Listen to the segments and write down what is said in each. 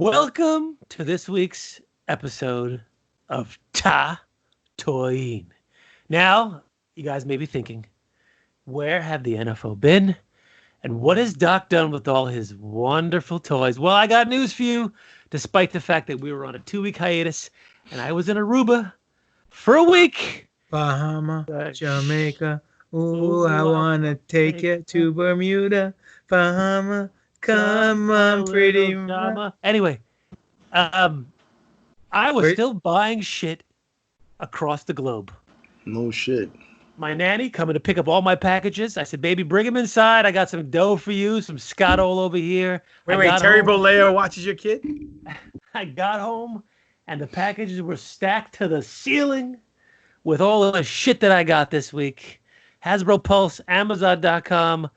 Welcome to this week's episode of TaTOYine. Now, you guys may be thinking, where have the NFO been? And what has Doc done with all his wonderful toys? Well, I got news for you. Despite the fact that we were on a 2-week hiatus and I was in Aruba for a week. Bahama, Jamaica. Ooh, I want to take it to Bermuda. Bahama, come on, pretty mama. Anyway, I was still buying shit across the globe. No shit. My nanny coming to pick up all my packages. I said, baby, bring them inside. I got some dough for you, some Scott all over here. Wait, Terry Bollea watches your kid? I got home, and the packages were stacked to the ceiling with all the shit that I got this week. Hasbro Pulse, Amazon.com,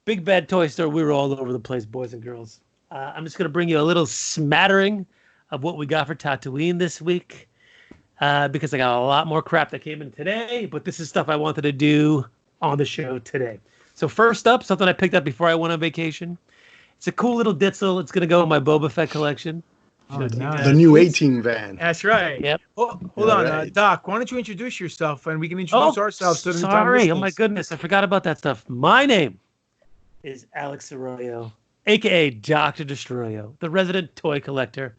Big Bad Toy Store. We were all over the place, boys and girls. I'm just going to bring you a little smattering of what we got for TaTOYine this week. Because I got a lot more crap that came in today, but this is stuff I wanted to do on the show today. So first up, something I picked up before I went on vacation. It's a cool little ditzel. It's going to go in my Boba Fett collection. Nice. The new A-Team van. That's right. Yep. Oh, hold on, Doc. Why don't you introduce yourself and we can introduce ourselves to the Sorry. Oh, my goodness. I forgot about that stuff. My name is Alex Arroyo, a.k.a. Dr. Destroyo, the resident toy collector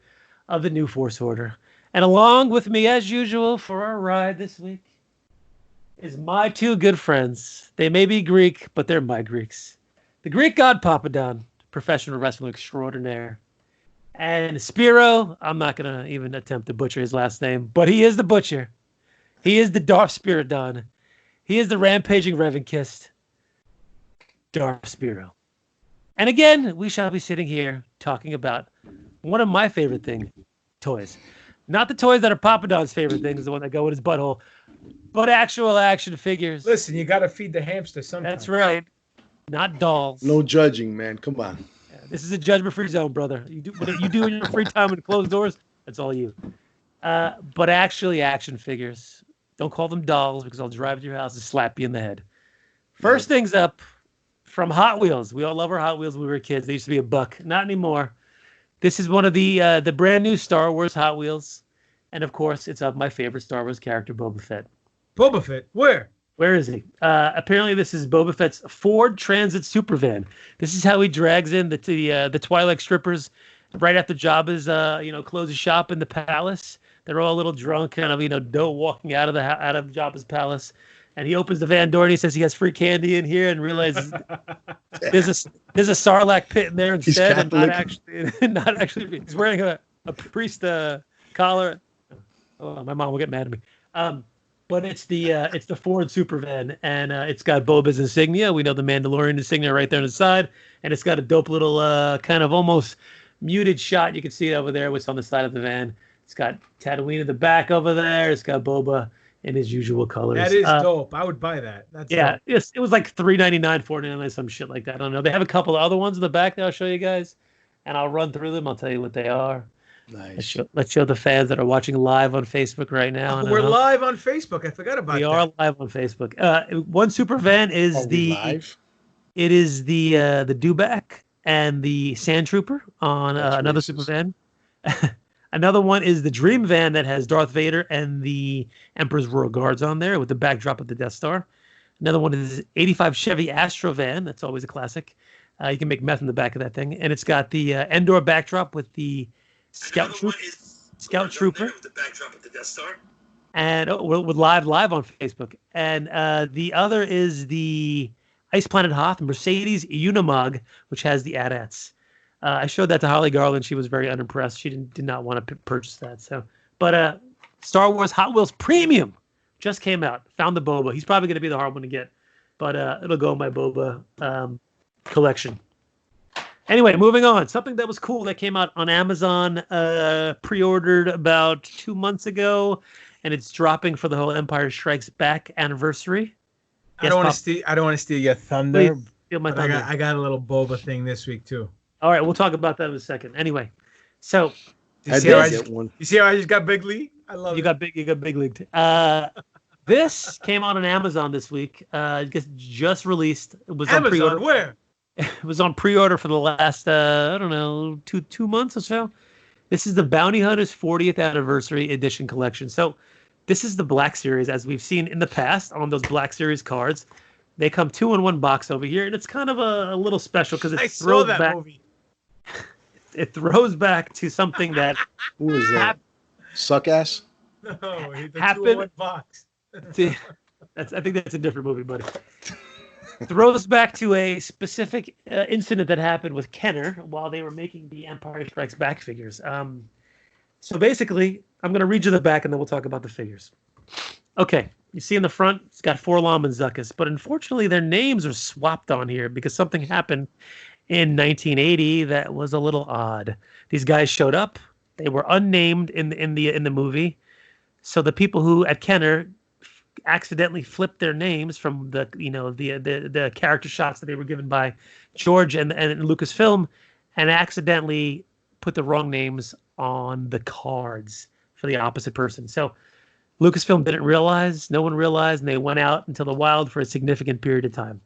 of the New Force Order. And along with me, as usual, for our ride this week is my two good friends. They may be Greek, but they're my Greeks. The Greek god Papadon, professional wrestler extraordinaire. And Spiro, I'm not going to even attempt to butcher his last name, but he is the butcher. He is the Darth Spiridon. He is the rampaging Revenkist, Darth Spiro. And again, we shall be sitting here talking about one of my favorite things, toys. Not the toys that are Papadon's favorite things, the one that go in his butthole, but actual action figures. Listen, you got to feed the hamster sometimes. That's right. Not dolls. No judging, man. Come on. Yeah, this is a judgment-free zone, brother. You do what you do in your free time and closed doors. That's all you. But actually action figures. Don't call them dolls because I'll drive to your house and slap you in the head. First things up from Hot Wheels. We all love our Hot Wheels when we were kids. They used to be $1. Not anymore. This is one of the brand new Star Wars Hot Wheels. And, of course, it's of my favorite Star Wars character, Boba Fett. Boba Fett? Where? Where is he? Apparently, this is Boba Fett's Ford Transit Supervan. This is how he drags in the Twi'lek strippers right after Jabba's, closes shop in the palace. They're all a little drunk, kind of, walking out of Jabba's palace. And he opens the van door and he says he has free candy in here and realizes there's a Sarlacc pit in there instead, and not actually. He's wearing a priest collar. Oh, my mom will get mad at me. But it's the Ford Supervan, and it's got Boba's insignia. We know the Mandalorian insignia right there on the side, and it's got a dope little kind of almost muted shot. You can see it over there. What's on the side of the van? It's got Tatooine in the back over there. It's got Boba in his usual colors. That is dope. I would buy that. That's dope. Yes, it was like $3.99, $4.99, some shit like that. I don't know. They have a couple of other ones in the back that I'll show you guys, and I'll run through them. I'll tell you what they are. Nice. Let's show the fans that are watching live on Facebook right now. We're live on Facebook. I forgot about that. We are live on Facebook. One super van is live? It is the Dewback and the Sand Trooper on another super van. Another one is the Dream Van that has Darth Vader and the Emperor's Royal Guards on there with the backdrop of the Death Star. Another one is 85 Chevy Astro Van. That's always a classic. You can make meth in the back of that thing. And it's got the Endor backdrop with the Scout Trooper. With the backdrop of the Death Star. And with live on Facebook. And the other is the Ice Planet Hoth Mercedes Unimog, which has the AT-ATs. I showed that to Holly Garland. She was very unimpressed. She did not want to purchase that. But Star Wars Hot Wheels Premium just came out. Found the Boba. He's probably going to be the hard one to get, but it'll go in my Boba collection. Anyway, moving on. Something that was cool that came out on Amazon, pre-ordered about 2 months ago, and it's dropping for the whole Empire Strikes Back anniversary. I don't want to steal your thunder. Please steal my thunder. I got a little Boba thing this week too. All right, we'll talk about that in a second. Anyway, so you see how I just got big league? I love it. You got big league. This came out on Amazon this week. Just released. It was Amazon, on pre-order. Where? It was on pre-order for the last, I don't know, two months or so. This is the Bounty Hunters 40th Anniversary Edition collection. So this is the Black Series, as we've seen in the past on those Black Series cards. They come 2-in-1 box over here, and it's kind of a little special because it throws back. Movie. It throws back to something that who is that? Zuckuss? No, the 2-in-1 box. I think that's a different movie, but throws back to a specific incident that happened with Kenner while they were making the Empire Strikes Back figures. So basically, I'm going to read you the back, and then we'll talk about the figures. Okay, you see in the front, it's got Forlom and Zuckuss, but unfortunately, their names are swapped on here because something happened in 1980 that was a little odd. These guys showed up; they were unnamed in the movie, so the people who at Kenner accidentally flipped their names from the character shots that they were given by George and Lucasfilm, and accidentally put the wrong names on the cards for the opposite person. So Lucasfilm didn't realize, no one realized, and they went out into the wild for a significant period of time.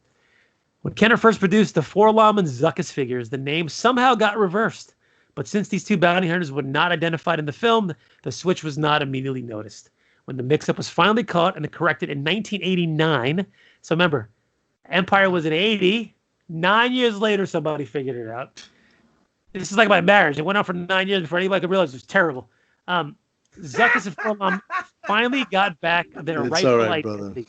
When Kenner first produced the Forlom and Zuckuss figures, the names somehow got reversed. But since these two bounty hunters were not identified in the film, the switch was not immediately noticed. When the mix-up was finally caught and corrected in 1989, so remember, Empire was in 80, 9 years later somebody figured it out. This is like my marriage. It went on for 9 years before anybody could realize it was terrible. Zuckuss and Forlom finally got back their rightful identity.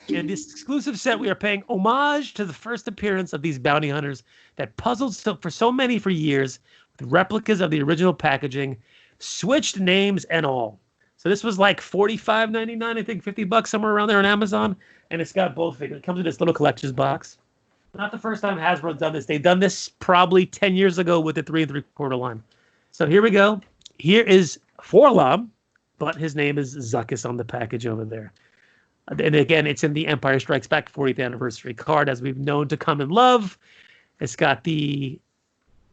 In this exclusive set, we are paying homage to the first appearance of these bounty hunters that puzzled so many for years, with replicas of the original packaging, switched names and all. So this was like $45.99, I think, $50 somewhere around there on Amazon, and it's got both figures. It comes in this little collector's box. Not the first time Hasbro's done this. They've done this probably 10 years ago with the 3 3/4 line. So here we go. Here is Forlom, but his name is Zuckuss on the package over there. And again, it's in the Empire Strikes Back 40th Anniversary card, as we've known to come and love. It's got the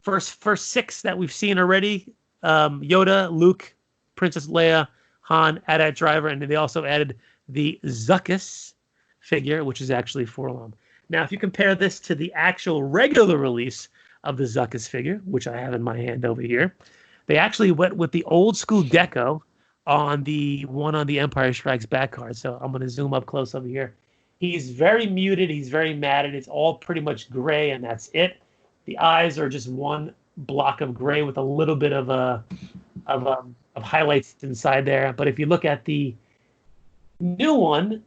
first 6 that we've seen already. Yoda, Luke, Princess Leia, Han, AT-AT Driver, and then they also added the Zuckuss figure, which is actually Forlom. Now, if you compare this to the actual regular release of the Zuckuss figure, which I have in my hand over here, they actually went with the old school deco on the one on the Empire Strikes Back card. So I'm going to zoom up close over here. He's very muted. He's very matted. It's all pretty much gray, and that's it. The eyes are just one block of gray with a little bit of highlights inside there. But if you look at the new one,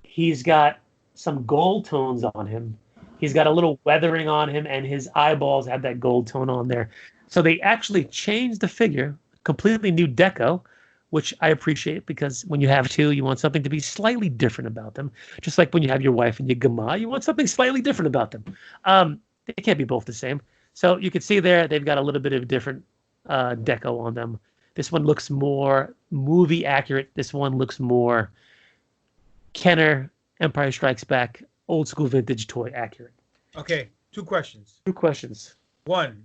he's got some gold tones on him. He's got a little weathering on him, and his eyeballs have that gold tone on there. So they actually changed the figure, completely new deco, which I appreciate, because when you have two, you want something to be slightly different about them. Just like when you have your wife and your gama, you want something slightly different about them. They can't be both the same. So you can see there, they've got a little bit of different deco on them. This one looks more movie accurate. This one looks more Kenner, Empire Strikes Back, old school vintage toy accurate. Okay, 2 questions. 2 questions. 1,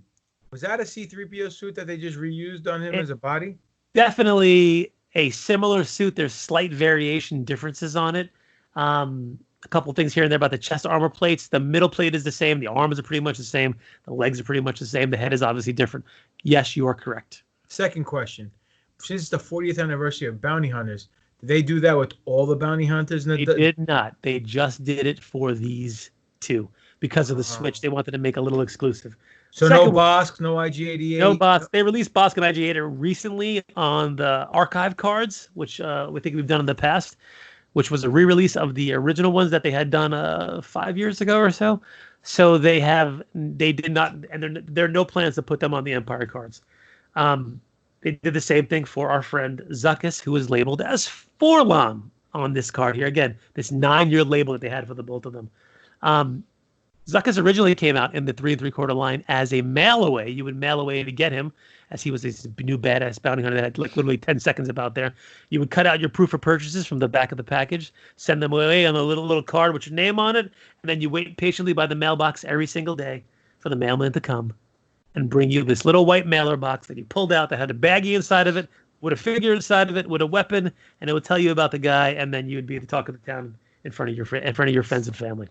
was that a C-3PO suit that they just reused on him as a body? Definitely a similar suit. There's slight variation differences on it. A couple things here and there about the chest armor plates. The middle plate is the same. The arms are pretty much the same. The legs are pretty much the same. The head is obviously different. Yes, you are correct. Second question. Since it's the 40th anniversary of Bounty Hunters, did they do that with all the Bounty Hunters? They did not. They just did it for these 2 because of the switch. They wanted to make a little exclusive. So no Bosk, no IG-88? No Bosk. They released Bosk and IG-88 recently on the archive cards, which we think we've done in the past, which was a re-release of the original ones that they had done 5 years ago or so. So they did not, and there are no plans to put them on the Empire cards. They did the same thing for our friend Zuckuss, who is labeled as Forlom on this card here. Again, this 9-year label that they had for the both of them. Zuckuss originally came out in the 3 3/4 line as a mail away. You would mail away to get him, as he was this new badass bounty hunter that had like literally 10 seconds about there. You would cut out your proof of purchases from the back of the package, send them away on a little card with your name on it, and then you wait patiently by the mailbox every single day for the mailman to come and bring you this little white mailer box that he pulled out that had a baggie inside of it, with a figure inside of it, with a weapon, and it would tell you about the guy, and then you would be the talk of the town in front of your friends and family.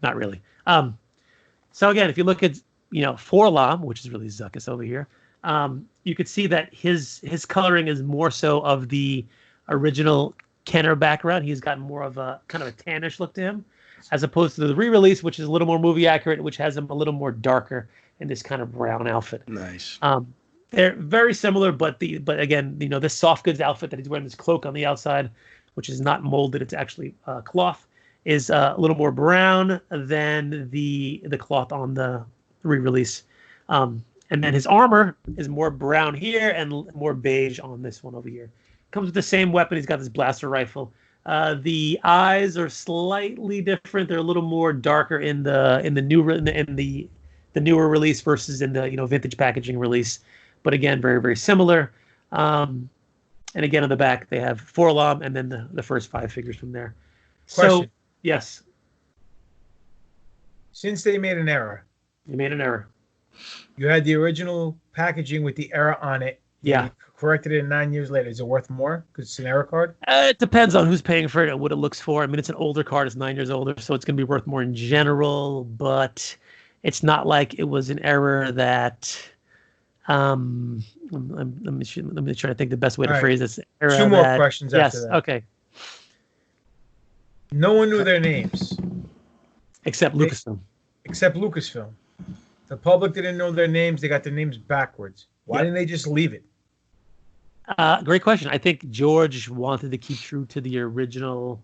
Not really. So again, if you look at Forlom, which is really Zuckuss over here, you could see that his coloring is more so of the original Kenner background. He's got more of a kind of a tannish look to him, as opposed to the re-release, which is a little more movie accurate, which has him a little more darker in this kind of brown outfit. Nice. They're very similar, but again, this soft goods outfit that he's wearing, this cloak on the outside, which is not molded, it's actually cloth, is a little more brown than the cloth on the re-release. And then his armor is more brown here and more beige on this one over here. Comes with the same weapon. He's got this blaster rifle. The eyes are slightly different. They're a little more darker in the newer release versus in the vintage packaging release. But again, very, very similar. And again, on the back, they have Forlom and then the first 5 figures from there. Question. So, yes. Since they made an error. You made an error. You had the original packaging with the error on it. Yeah. You corrected it 9 years later. Is it worth more because it's an error card? It depends on who's paying for it and what it looks for. I mean, it's an older card. It's 9 years older, so it's going to be worth more in general. But it's not like it was an error that... let me try to think the best way to phrase this. Two more questions after that. Okay. No one knew their names. Except Lucasfilm. Except Lucasfilm. The public didn't know their names. They got their names backwards. Why didn't they just leave it? Great question. I think George wanted to keep true to the original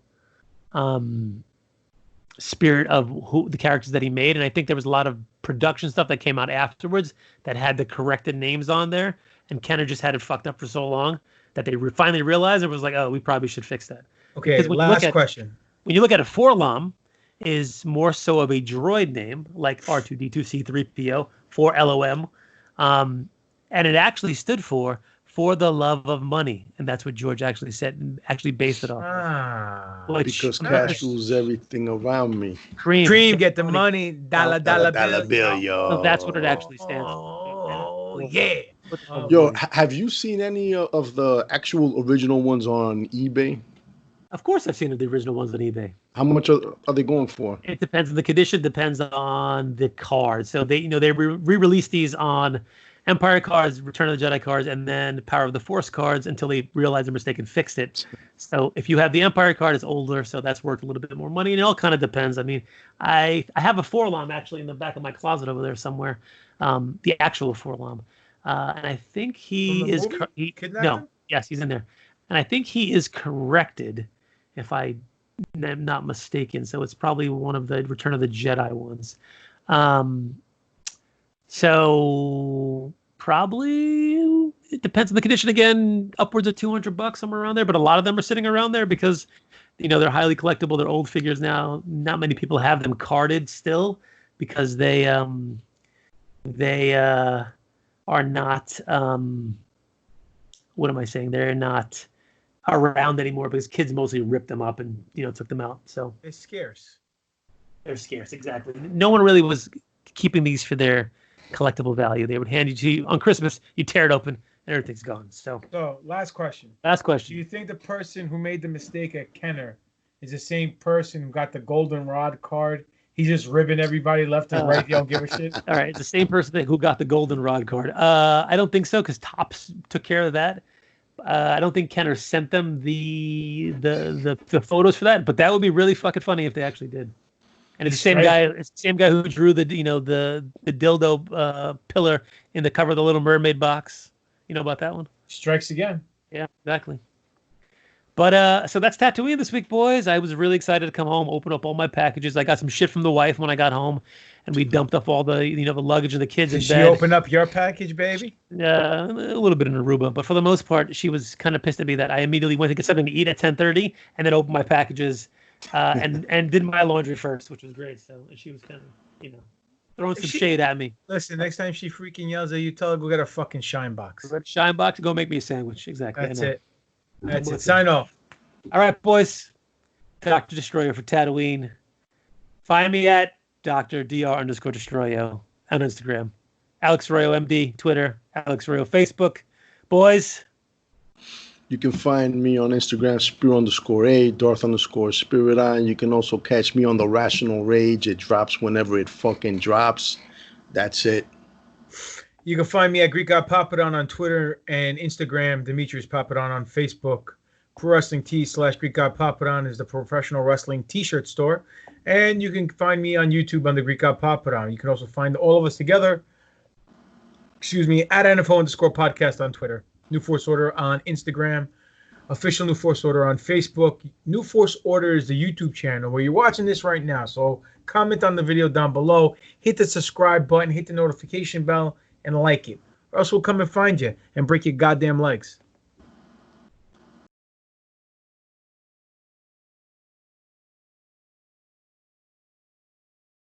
spirit of the characters that he made, and I think there was a lot of production stuff that came out afterwards that had the corrected names on there, and Kenner just had it fucked up for so long that they finally realized it was like, oh, we probably should fix that. Okay, last question. When you look at a Forlom, is more so of a droid name like R2D2C3PO, 4LOM, and it actually stood for the love of money, and that's what George actually said and actually based it off. Because cash rules everything around me. Cream, get the money, dollar bill, yo. So that's what it actually stands for. Oh, yeah. Yo, have you seen any of the actual original ones on eBay? Of course, I've seen the original ones on eBay. How much are they going for? It depends on the condition. Depends on the card. So they re-released these on Empire cards, Return of the Jedi cards, and then Power of the Force cards until they realized their mistake and fixed it. So if you have the Empire card, it's older, so that's worth a little bit more money. And it all kind of depends. I mean, I have a Forlom actually in the back of my closet over there somewhere, the actual Forlom, and I think he is. Yes, he's in there, and I think he is corrected, if I am not mistaken. So it's probably one of the Return of the Jedi ones. So probably it depends on the condition. Again, upwards of $200, somewhere around there. But a lot of them are sitting around there because, they're highly collectible. They're old figures now. Not many people have them carded still because they are not. What am I saying? They're not around anymore because kids mostly ripped them up and took them out. So they're scarce. They're scarce, exactly. No one really was keeping these for their collectible value. They would hand you to on Christmas, you tear it open and everything's gone. So last question. Do you think the person who made the mistake at Kenner is the same person who got the goldenrod card? He's just ribbing everybody left and right. He don't give a shit. All right, the same person who got the goldenrod card. I don't think so because Topps took care of that. I don't think Kenner sent them the photos for that, but that would be really fucking funny if they actually did. And it's the same guy. It's the same guy who drew the dildo pillar in the cover of the Little Mermaid box. You know about that one? Strikes again. Yeah, exactly. But so that's Tatooine this week, boys. I was really excited to come home, open up all my packages. I got some shit from the wife when I got home, and we dumped up all the the luggage and the kids in bed. Did she open up your package, baby? Yeah, a little bit in Aruba, but for the most part, she was kind of pissed at me that I immediately went to get something to eat at 10:30 and then opened my packages. And did my laundry first, which was great. So she was kind of, throwing some shade at me. Listen, next time she freaking yells at you, tell her go get a fucking shine box. Shine box, go make me a sandwich. Exactly. That's it. That's it. Sign off. All right, boys. Dr. Destroyer for Tatooine. Find me at Dr.Dr_Destroyo on Instagram. Alex Royo MD, Twitter. Alex Royo, Facebook. Boys. You can find me on Instagram, Spear_A, Darth_Spirit Eye. You can also catch me on the Rational Rage. It drops whenever it fucking drops. That's it. You can find me at Greek God Papadon on Twitter and Instagram. Demetrius Papadon on Facebook. Pro Wrestling Tees / Greek God Papadon is the professional wrestling t-shirt store. And you can find me on YouTube under Greek God Papadon. You can also find all of us together, at NFO_podcast on Twitter. New Force Order on Instagram. Official New Force Order on Facebook. New Force Order is the YouTube channel where you're watching this right now. So comment on the video down below. Hit the subscribe button. Hit the notification bell and like it. Or else we'll come and find you and break your goddamn legs.